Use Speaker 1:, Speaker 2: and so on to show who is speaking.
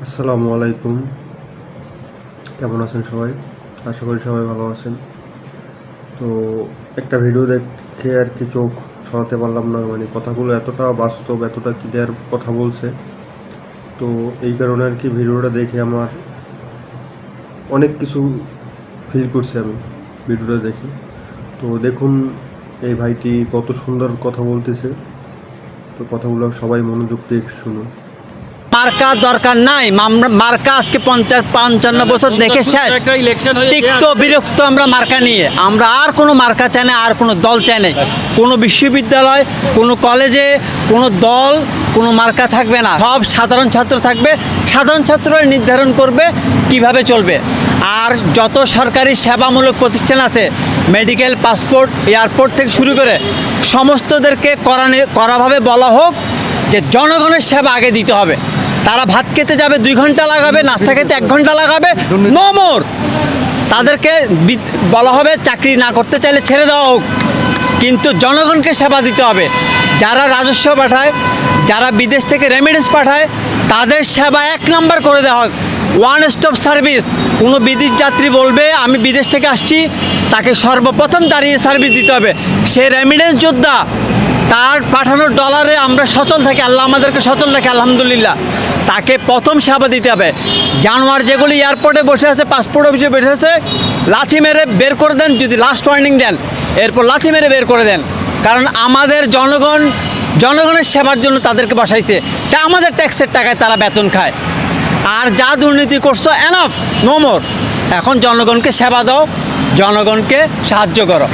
Speaker 1: আসসালামু আলাইকুম। কেমন আছেন সবাই? আশা করি সবাই ভালো আছেন। তো একটা ভিডিও দেখে আর কি চোখ সরাতে পারলাম না, মানে কথাগুলো এতটা বাস্তব, এতটা ক্লিয়ার কথা বলছে। তো এই কারণে আর কি ভিডিওটা দেখে আমার অনেক কিছু ফিল করছি আমি ভিডিওটা দেখে। তো দেখুন এই ভাইটি কত সুন্দর কথা বলতেছে। তো কথাগুলো সবাই মনোযোগ দিয়ে শুনুন।
Speaker 2: মার্কা দরকার নাই, মার্কা আজকে 55 বছর দেখে শেষ। তিক্ত বিরক্ত আমরা মার্কা নিয়ে, আমরা আর কোনো মার্কা চাই না, আর কোনো দল চাই না। কোনো বিশ্ববিদ্যালয়, কোনো কলেজে, কোনো দল, কোনো মার্কা থাকবে না। সব সাধারণ ছাত্র থাকবে, সাধারণ ছাত্ররা নির্ধারণ করবে কিভাবে চলবে। আর যত সরকারি সেবামূলক প্রতিষ্ঠান আছে, মেডিকেল, পাসপোর্ট, এয়ারপোর্ট থেকে শুরু করে সমস্তদেরকে করাভাবে বলা হোক যে জনগণের সেবা আগে দিতে হবে। তারা ভাত খেতে যাবে 2 ঘন্টা লাগাবে, নাস্তা খেতে 1 ঘন্টা লাগাবে, নো মোর। তাদেরকে বলা হবে চাকরি না করতে চাইলে ছেড়ে দেওয়া হোক, কিন্তু জনগণকে সেবা দিতে হবে। যারা রাজস্ব পাঠায়, যারা বিদেশ থেকে রেমিডেন্স পাঠায়, তাদের সেবা 1 নম্বর করে দেওয়া হোক। One stop service. কোনো বিদেশ যাত্রী বলবে আমি বিদেশ থেকে আসছি, তাকে সর্বপ্রথম দাঁড়িয়ে সার্ভিস দিতে হবে। সে রেমিডেন্স যোদ্ধা, তার পাঠানোর ডলারে আমরা সচল থাকি, আল্লাহ আমাদেরকে সচল রাখে আলহামদুলিল্লাহ। তাকে প্রথম সেবা দিতে হবে। জানোয়ার যেগুলি এয়ারপোর্টে বসে আছে, পাসপোর্ট অফিসে বসে আছে, লাথি মেরে বের করে দেন। যদি লাস্ট ওয়ার্নিং দেন, এরপর লাথি মেরে বের করে দেন। কারণ আমাদের জনগণের সেবার জন্য তাদেরকে বসাইছে, তা আমাদের ট্যাক্সের টাকায় তারা বেতন খায়। আর যা দুর্নীতি করছো এনাফ, নো মোর। এখন জনগণকে সেবা দাও, জনগণকে সাহায্য করো।